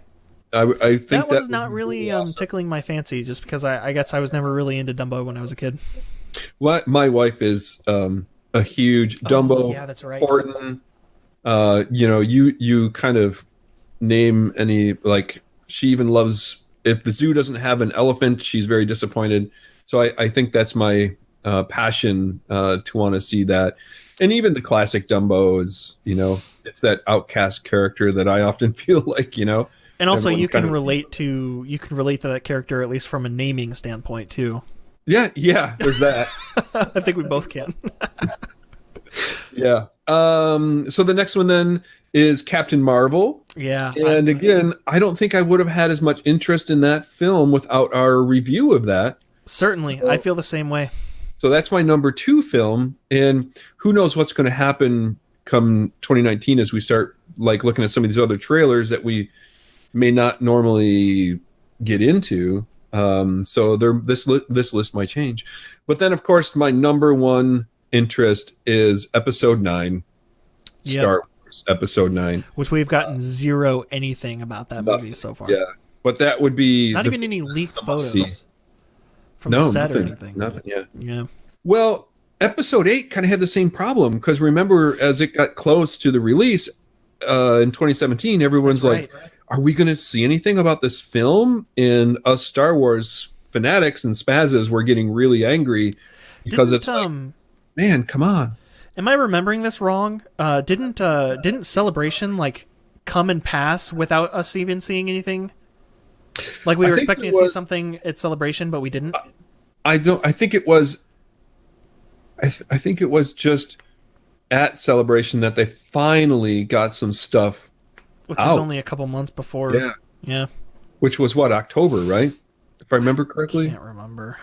[SPEAKER 2] I think
[SPEAKER 1] that one's not really tickling my fancy, just because I guess I was never really into Dumbo when I was a kid.
[SPEAKER 2] Well, my wife is a huge Dumbo.
[SPEAKER 1] Yeah, that's right.
[SPEAKER 2] Horton. You kind of name any, like, she even loves, if the zoo doesn't have an elephant, she's very disappointed. So I think that's my passion to want to see that. And even the classic Dumbo is, it's that outcast character that I often feel like,
[SPEAKER 1] And also you can relate to that character, at least from a naming standpoint too.
[SPEAKER 2] Yeah, there's that.
[SPEAKER 1] I think we both can.
[SPEAKER 2] Yeah. So the next one then is Captain Marvel.
[SPEAKER 1] Yeah.
[SPEAKER 2] And again, I don't think I would have had as much interest in that film without our review of that.
[SPEAKER 1] Certainly. I feel the same way.
[SPEAKER 2] So that's my number 2 film. And who knows what's going to happen come 2019 as we start like looking at some of these other trailers that we may not normally get into. So this list might change. But then, of course, my number 1 interest is Episode 9, Star Wars Episode 9.
[SPEAKER 1] Which we've gotten zero anything about that movie so far.
[SPEAKER 2] Yeah, but that would be...
[SPEAKER 1] Not even any leaked photos from the set or anything.
[SPEAKER 2] Nothing,
[SPEAKER 1] yeah.
[SPEAKER 2] Well, Episode 8 kind of had the same problem, because remember, as it got close to the release in 2017, everyone's like, are we going to see anything about this film? And us Star Wars fanatics and spazzes were getting really angry because it's like, man, come on.
[SPEAKER 1] Am I remembering this wrong? Didn't Celebration like come and pass without us even seeing anything. Like we
[SPEAKER 2] I
[SPEAKER 1] were
[SPEAKER 2] think
[SPEAKER 1] expecting
[SPEAKER 2] it
[SPEAKER 1] to see
[SPEAKER 2] was-
[SPEAKER 1] something at Celebration, but we didn't.
[SPEAKER 2] I don't. I think it was. I think it was just at Celebration that they finally got some stuff
[SPEAKER 1] Which was
[SPEAKER 2] out.
[SPEAKER 1] only a couple months before.
[SPEAKER 2] Yeah,
[SPEAKER 1] Yeah.
[SPEAKER 2] which was what, October, right? If I remember correctly.
[SPEAKER 1] Can't remember.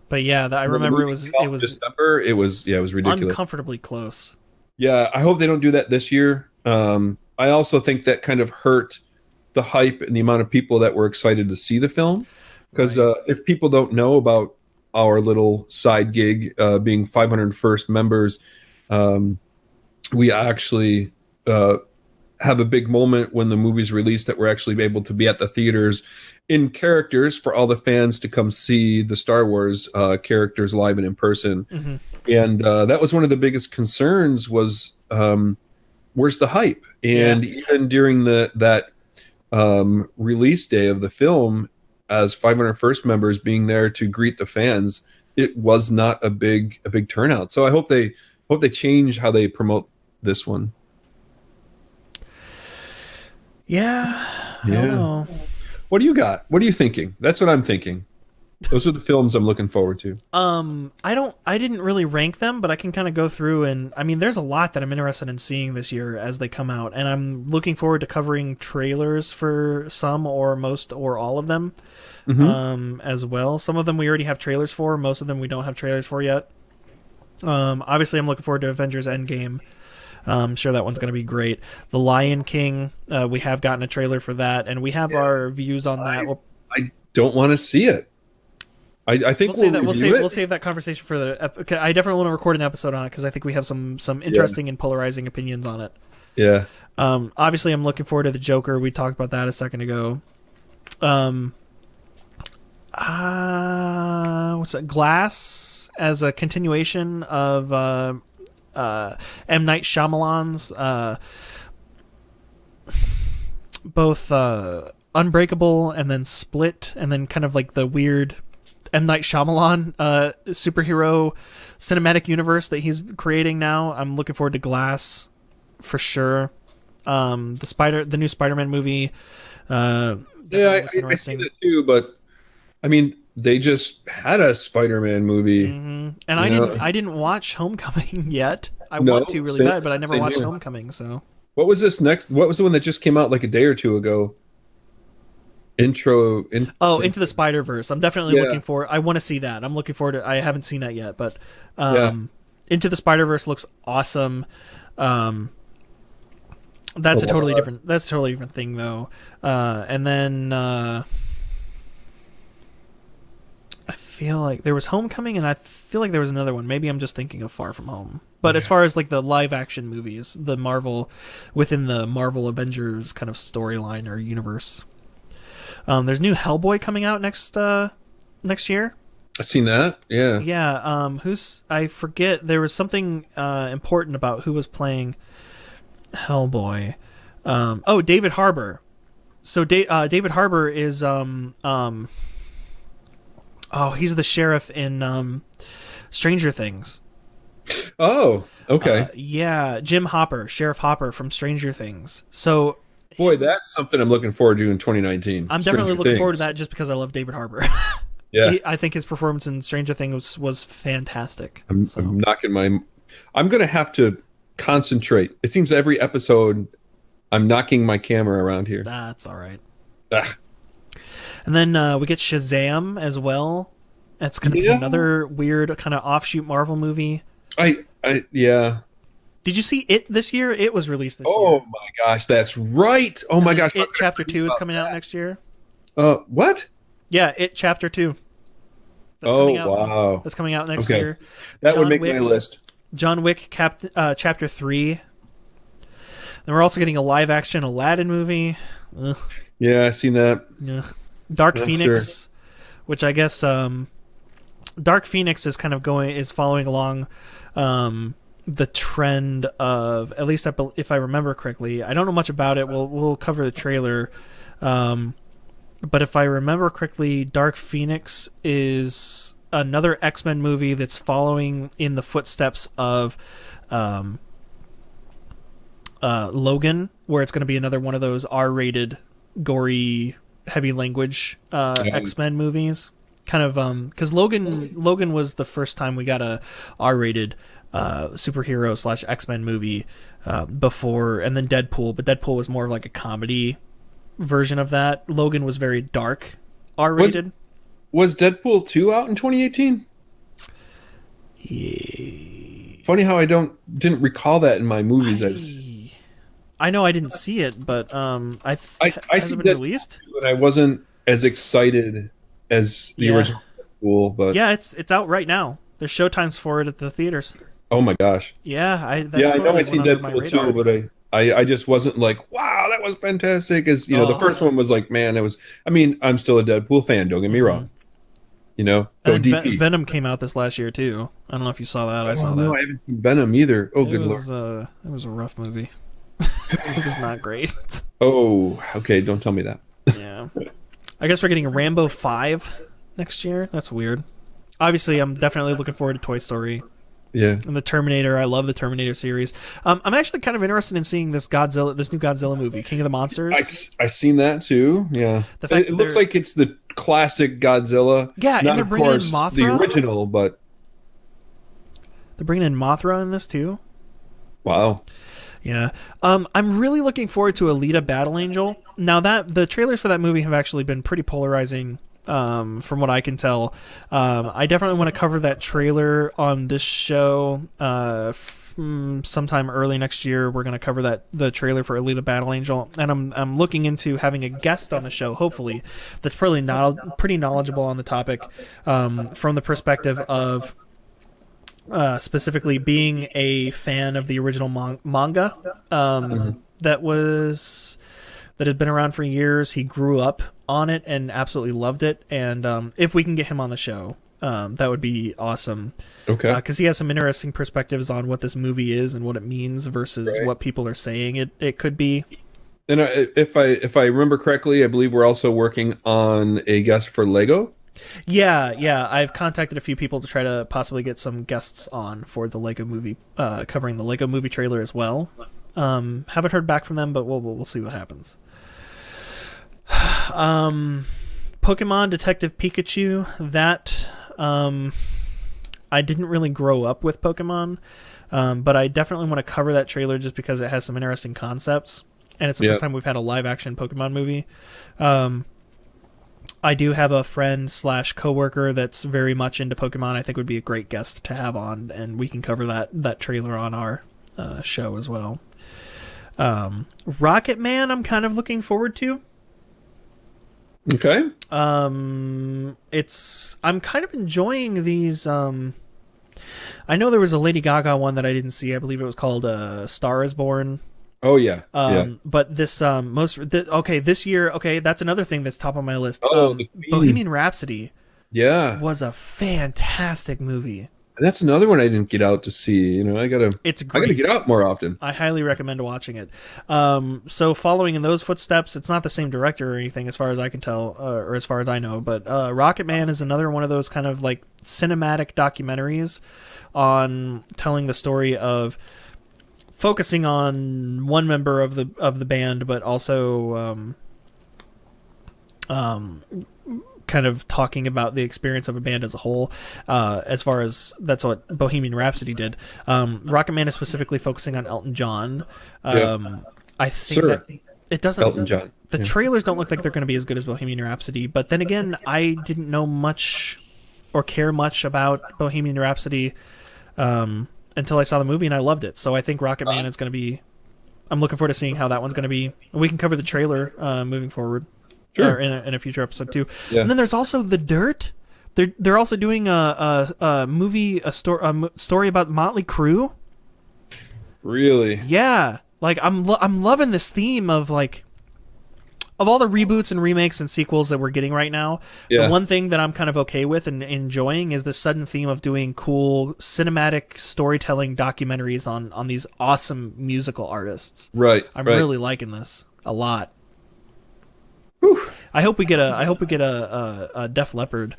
[SPEAKER 1] But yeah, I
[SPEAKER 2] When the
[SPEAKER 1] remember
[SPEAKER 2] movie came
[SPEAKER 1] it
[SPEAKER 2] out in
[SPEAKER 1] was
[SPEAKER 2] December. It was ridiculous.
[SPEAKER 1] uncomfortably close.
[SPEAKER 2] Yeah, I hope they don't do that this year. I also think that kind of hurt the hype and the amount of people that were excited to see the film. Because
[SPEAKER 1] Right.
[SPEAKER 2] if people don't know about our little side gig being 501st members, we actually have a big moment when the movie's released that we're actually able to be at the theaters in characters for all the fans to come see the Star Wars characters live and in person.
[SPEAKER 1] Hmm.
[SPEAKER 2] And that was one of the biggest concerns was where's the hype? And even during that release day of the film, as 501st members being there to greet the fans, it was not a big turnout. So I hope they change how they promote this one.
[SPEAKER 1] Yeah. I
[SPEAKER 2] Yeah.
[SPEAKER 1] don't know.
[SPEAKER 2] What do you got? What are you thinking? That's what I'm thinking. Those are the films I'm looking forward to.
[SPEAKER 1] I didn't really rank them, but I can kind of go through, and I mean there's a lot that I'm interested in seeing this year as they come out, and I'm looking forward to covering trailers for some or most or all of them. As well. Some of them we already have trailers for, most of them we don't have trailers for yet. Obviously I'm looking forward to Avengers Endgame. I'm sure that one's going to be great. The Lion King, we have gotten a trailer for that, and we have our views on that.
[SPEAKER 2] I don't want to see it. I think
[SPEAKER 1] We'll save that conversation for the. I definitely want to record an episode on it because I think we have some interesting and polarizing opinions on it.
[SPEAKER 2] Yeah.
[SPEAKER 1] Obviously, I'm looking forward to the Joker. We talked about that a second ago. What's that? Glass as a continuation of M. Night Shyamalan's both Unbreakable and then Split, and then kind of like the weird M. Night Shyamalan superhero cinematic universe that he's creating now. I'm looking forward to Glass for sure. The new Spider-Man movie.
[SPEAKER 2] I see that too, but I mean, they just had a Spider-Man movie,
[SPEAKER 1] and I didn't watch Homecoming yet. I want to really bad, but I never watched Homecoming. So
[SPEAKER 2] what was this next? What was the one that just came out like a day or two ago? Into
[SPEAKER 1] the Spider-Verse. I'm definitely looking for. I want to see that. I'm looking forward to. I haven't seen that yet, but Into the Spider-Verse looks awesome. That's a totally different thing though. And then I feel like there was Homecoming, and I feel like there was another one. Maybe I'm just thinking of Far From Home. But as far as like the live action movies, the Marvel within the Marvel Avengers kind of storyline or universe, there's new Hellboy coming out next year.
[SPEAKER 2] I've seen that. Yeah.
[SPEAKER 1] Yeah. I forget. There was something important about who was playing Hellboy. David Harbour. So David Harbour is he's the sheriff in Stranger Things.
[SPEAKER 2] Oh, okay.
[SPEAKER 1] Jim Hopper, Sheriff Hopper from Stranger Things. So
[SPEAKER 2] boy, that's something I'm looking forward to in 2019.
[SPEAKER 1] I'm definitely looking forward to that just because I love David Harbour.
[SPEAKER 2] Yeah.
[SPEAKER 1] I think his performance in Stranger Things was fantastic.
[SPEAKER 2] I'm going to have to concentrate. It seems every episode I'm knocking my camera around here.
[SPEAKER 1] That's all right.
[SPEAKER 2] Ah.
[SPEAKER 1] And then we get Shazam as well. That's going to be another weird kind of offshoot Marvel movie.
[SPEAKER 2] Yeah.
[SPEAKER 1] Did you see It this year? It was released this year.
[SPEAKER 2] Oh my gosh, that's right. Oh my gosh.
[SPEAKER 1] It Chapter 2 is coming out next year.
[SPEAKER 2] What?
[SPEAKER 1] Yeah, It Chapter 2.
[SPEAKER 2] Wow.
[SPEAKER 1] That's coming out next year.
[SPEAKER 2] That would make my list.
[SPEAKER 1] John Wick Chapter 3. Then we're also getting a live action Aladdin movie. Ugh.
[SPEAKER 2] Yeah, I've seen that.
[SPEAKER 1] Yeah. Dark Phoenix, which I guess Dark Phoenix is kind of following along the trend of, at least if I remember correctly. I don't know much about it. We'll cover the trailer. But if I remember correctly, Dark Phoenix is another X-Men movie that's following in the footsteps of Logan, where it's going to be another one of those R-rated, gory, heavy language X-Men movies. Kind of because Logan was the first time we got a R-rated superhero / X-Men movie before, and then Deadpool, but Deadpool was more of like a comedy version of that. Logan was very dark R-rated.
[SPEAKER 2] Was Deadpool 2 out in 2018?
[SPEAKER 1] Yeah.
[SPEAKER 2] Funny how I didn't recall that in my movies.
[SPEAKER 1] I know I didn't see it, but
[SPEAKER 2] I
[SPEAKER 1] has
[SPEAKER 2] see
[SPEAKER 1] it been
[SPEAKER 2] that
[SPEAKER 1] released?
[SPEAKER 2] and I wasn't as excited as the original Deadpool, but
[SPEAKER 1] yeah, it's out right now. There's showtimes for it at the theaters.
[SPEAKER 2] oh my gosh.
[SPEAKER 1] Yeah,
[SPEAKER 2] I know I seen Deadpool too, but I just wasn't like, wow, that was fantastic. As you know, the first one was like, man, it was. I mean, I'm still a Deadpool fan. Don't get me wrong. You know, go DP.
[SPEAKER 1] Venom came out this last year too. I don't know if you saw that. I saw that.
[SPEAKER 2] No, I haven't seen Venom either. Oh, good lord.
[SPEAKER 1] It was a rough movie. It was not great.
[SPEAKER 2] Oh, okay. Don't tell me that.
[SPEAKER 1] Yeah. I guess we're getting a Rambo 5 next year. That's weird. Obviously, I'm definitely looking forward to Toy Story.
[SPEAKER 2] Yeah.
[SPEAKER 1] And the Terminator. I love the Terminator series. I'm actually kind of interested in seeing this new Godzilla movie, King of the Monsters.
[SPEAKER 2] I seen that too. Yeah. It looks like it's the classic Godzilla.
[SPEAKER 1] Yeah,
[SPEAKER 2] not
[SPEAKER 1] and they're bringing in
[SPEAKER 2] course,
[SPEAKER 1] Mothra.
[SPEAKER 2] the original, but
[SPEAKER 1] they're bringing in Mothra in this too.
[SPEAKER 2] Wow.
[SPEAKER 1] Yeah. I'm really looking forward to Alita Battle Angel. Now that the trailers for that movie have actually been pretty polarizing, from what I can tell. I definitely want to cover that trailer on this show. Sometime early next year, we're going to cover the trailer for Alita Battle Angel, and I'm looking into having a guest on the show, hopefully, that's probably pretty knowledgeable on the topic, from the perspective of specifically being a fan of the original manga that had been around for years. He grew up on it and absolutely loved it, and if we can get him on the show, that would be awesome.
[SPEAKER 2] Okay.
[SPEAKER 1] Because he has some interesting perspectives on what this movie is and what it means versus what people are saying it could be.
[SPEAKER 2] And if I remember correctly, I believe we're also working on a guest for Lego.
[SPEAKER 1] Yeah. I've contacted a few people to try to possibly get some guests on for the Lego movie, covering the Lego movie trailer as well. Haven't heard back from them, but we'll see what happens. Pokemon Detective Pikachu, that I didn't really grow up with Pokemon, but I definitely want to cover that trailer just because it has some interesting concepts, and it's the first time we've had a live action Pokemon movie. I do have a friend / coworker that's very much into Pokemon. I think would be a great guest to have on, and we can cover that trailer on our show as well. Rocket Man, I'm kind of looking forward to.
[SPEAKER 2] Okay.
[SPEAKER 1] I'm kind of enjoying these. I know there was a Lady Gaga one that I didn't see. I believe it was called Star is Born.
[SPEAKER 2] Oh yeah.
[SPEAKER 1] But this this year, that's another thing that's top on my list.
[SPEAKER 2] Oh,
[SPEAKER 1] Bohemian Rhapsody.
[SPEAKER 2] Yeah.
[SPEAKER 1] Was a fantastic movie.
[SPEAKER 2] And that's another one I didn't get out to see. You know,
[SPEAKER 1] It's great.
[SPEAKER 2] I gotta get out more often.
[SPEAKER 1] I highly recommend watching it. So following in those footsteps, it's not the same director or anything as far as I can tell, or as far as I know, but Rocket Man is another one of those kind of like cinematic documentaries on telling the story of focusing on one member of the band, but also kind of talking about the experience of a band as a whole, as far as that's what Bohemian Rhapsody did. Rocket Man is specifically focusing on Elton John. I think that it doesn't.
[SPEAKER 2] Elton John.
[SPEAKER 1] The trailers don't look like they're going to be as good as Bohemian Rhapsody, but then again, I didn't know much or care much about Bohemian Rhapsody until I saw the movie, and I loved it. So I think Rocket Man is going to be. I'm looking forward to seeing how that one's going to be. We can cover the trailer moving forward.
[SPEAKER 2] Sure.
[SPEAKER 1] Or in a future episode too.
[SPEAKER 2] Yeah.
[SPEAKER 1] And then there's also The Dirt. They're also doing a story about Motley Crue.
[SPEAKER 2] Really?
[SPEAKER 1] Yeah. Like I'm loving this theme of like of all the reboots and remakes and sequels that we're getting right now.
[SPEAKER 2] Yeah.
[SPEAKER 1] The one thing that I'm kind of okay with and enjoying is the sudden theme of doing cool cinematic storytelling documentaries on these awesome musical artists.
[SPEAKER 2] Right.
[SPEAKER 1] I'm really liking this a lot. Whew. I hope we get a Def Leppard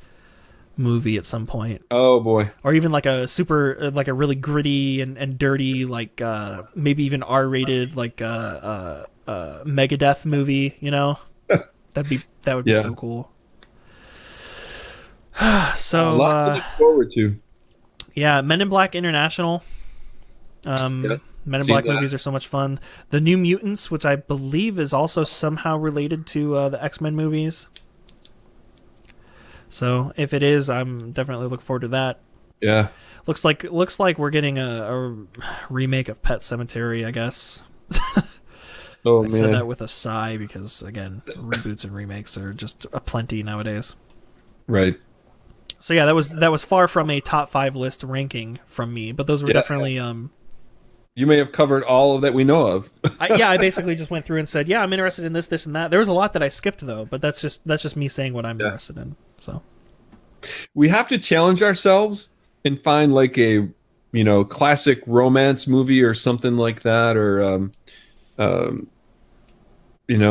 [SPEAKER 1] movie at some point,
[SPEAKER 2] Oh boy.
[SPEAKER 1] or even like a super like a really gritty and dirty like maybe even R-rated like Megadeth movie. You know, that would be
[SPEAKER 2] Yeah.
[SPEAKER 1] so cool.
[SPEAKER 2] A
[SPEAKER 1] So
[SPEAKER 2] lot to look forward to.
[SPEAKER 1] yeah, Men in Black International.
[SPEAKER 2] Yeah.
[SPEAKER 1] Men in
[SPEAKER 2] Seen
[SPEAKER 1] Black
[SPEAKER 2] that.
[SPEAKER 1] movies are so much fun. The New Mutants, which I believe is also somehow related to the X-Men movies. So if it is, I'm definitely looking forward to that.
[SPEAKER 2] Yeah.
[SPEAKER 1] Looks like we're getting a remake of Pet Sematary, I guess.
[SPEAKER 2] Oh
[SPEAKER 1] I said that
[SPEAKER 2] man.
[SPEAKER 1] with a sigh because again, reboots and remakes are just aplenty nowadays.
[SPEAKER 2] Right.
[SPEAKER 1] So yeah, that was far from a top 5 list ranking from me, but those were
[SPEAKER 2] Yeah.
[SPEAKER 1] definitely
[SPEAKER 2] You may have covered all of that we know of.
[SPEAKER 1] I basically just went through and said, yeah, I'm interested in this, and that. There was a lot that I skipped though, but that's just me saying what I'm interested in. So
[SPEAKER 2] We have to challenge ourselves and find like a, classic romance movie or something like that, or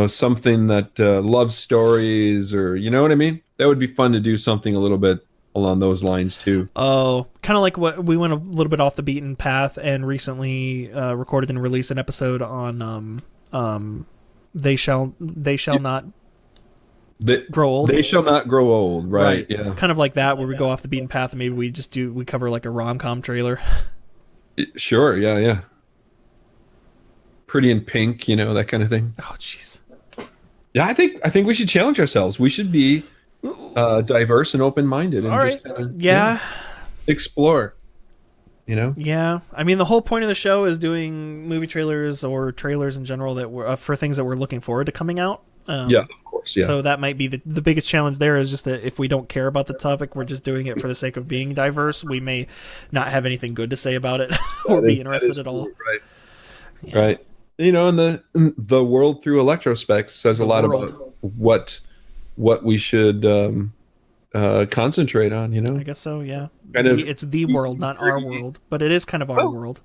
[SPEAKER 2] something that love stories, or you know what I mean. That would be fun to do something a little bit along those lines too.
[SPEAKER 1] oh, kind of like what we went a little bit off the beaten path and recently recorded and released an episode on they shall not
[SPEAKER 2] They,
[SPEAKER 1] grow old.
[SPEAKER 2] they shall not grow old. Right. Yeah.
[SPEAKER 1] Kind of like that, where we go off the beaten path and maybe we cover like a rom-com trailer.
[SPEAKER 2] Sure. Yeah. Yeah. Pretty in Pink, that kind of thing.
[SPEAKER 1] Oh, jeez.
[SPEAKER 2] Yeah, I think we should challenge ourselves. We should be diverse and open-minded, and
[SPEAKER 1] All
[SPEAKER 2] just
[SPEAKER 1] right.
[SPEAKER 2] kind of
[SPEAKER 1] Yeah.
[SPEAKER 2] explore.
[SPEAKER 1] Yeah. I mean, the whole point of the show is doing movie trailers or trailers in general that were for things that we're looking forward to coming out.
[SPEAKER 2] Yeah, of course. Yeah.
[SPEAKER 1] So that might be the biggest challenge there is just that if we don't care about the topic, we're just doing it for the sake of being diverse. We may not have anything good to say about it or
[SPEAKER 2] That
[SPEAKER 1] be
[SPEAKER 2] is-
[SPEAKER 1] interested
[SPEAKER 2] that is
[SPEAKER 1] at all.
[SPEAKER 2] true, Right.
[SPEAKER 1] Yeah.
[SPEAKER 2] Right. And the world through electrospecs says a lot
[SPEAKER 1] world.
[SPEAKER 2] about what we should concentrate on.
[SPEAKER 1] I guess so, yeah.
[SPEAKER 2] Kind of-
[SPEAKER 1] It's the world, not our world, but it is kind of our world.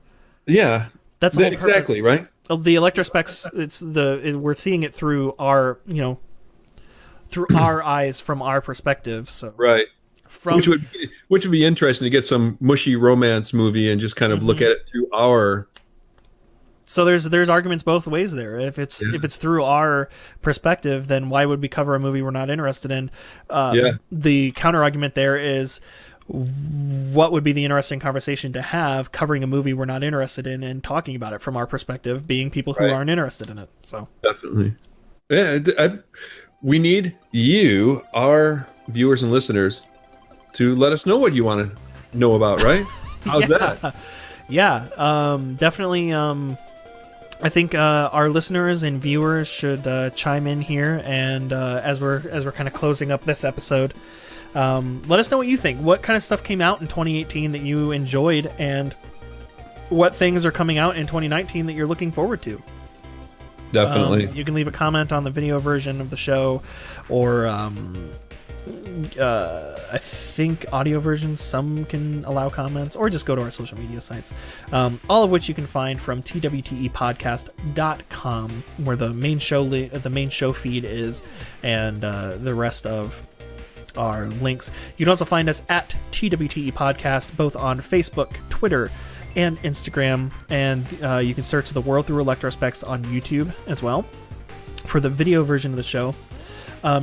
[SPEAKER 2] Yeah.
[SPEAKER 1] That's the whole
[SPEAKER 2] Exactly.
[SPEAKER 1] purpose.
[SPEAKER 2] Right.
[SPEAKER 1] The electrospecs, we're seeing it through our, through our eyes from our perspective. So
[SPEAKER 2] Right.
[SPEAKER 1] from
[SPEAKER 2] Which would be interesting to get some mushy romance movie and just kind of look at it through our.
[SPEAKER 1] so there's arguments both ways there. If it's through our perspective, then why would we cover a movie we're not interested in? The counter argument there is, what would be the interesting conversation to have covering a movie we're not interested in and talking about it from our perspective, being people who
[SPEAKER 2] Right.
[SPEAKER 1] aren't interested in it. So
[SPEAKER 2] Definitely. Yeah, we need you, our viewers and listeners, to let us know what you want to know about, right? How's that?
[SPEAKER 1] yeah, definitely. I think our listeners and viewers should chime in here, and as we're kind of closing up this episode, let us know what you think. What kind of stuff came out in 2018 that you enjoyed, and what things are coming out in 2019 that you're looking forward to.
[SPEAKER 2] Definitely.
[SPEAKER 1] You can leave a comment on the video version of the show, or I think audio versions, some can allow comments, or just go to our social media sites, all of which you can find from twtepodcast.com, where the main show feed is, and the rest of our links. You can also find us at TWTE Podcast, both on Facebook, Twitter, and Instagram, and you can search the World Through Electrospecs on YouTube as well for the video version of the show.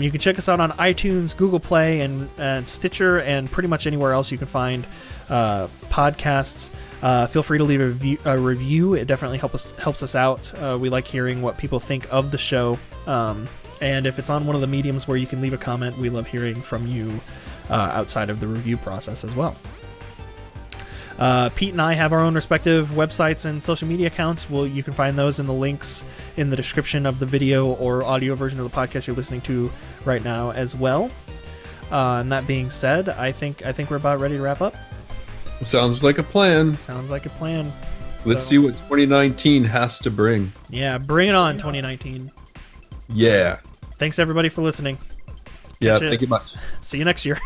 [SPEAKER 1] You can check us out on iTunes, Google Play, and Stitcher, and pretty much anywhere else you can find podcasts. Feel free to leave a review. It definitely helps us out. We like hearing what people think of the show. And if it's on one of the mediums where you can leave a comment, we love hearing from you outside of the review process as well. Pete and I have our own respective websites and social media accounts. You can find those in the links in the description of the video or audio version of the podcast you're listening to right now as well. And that being said, I think we're about ready to wrap up.
[SPEAKER 2] Sounds like a plan.
[SPEAKER 1] Sounds like a plan.
[SPEAKER 2] Let's see what 2019 has to bring.
[SPEAKER 1] Yeah, bring it on, 2019.
[SPEAKER 2] Yeah.
[SPEAKER 1] Thanks everybody for listening.
[SPEAKER 2] Yeah,
[SPEAKER 1] Catch you-
[SPEAKER 2] thank you much.
[SPEAKER 1] See you next year.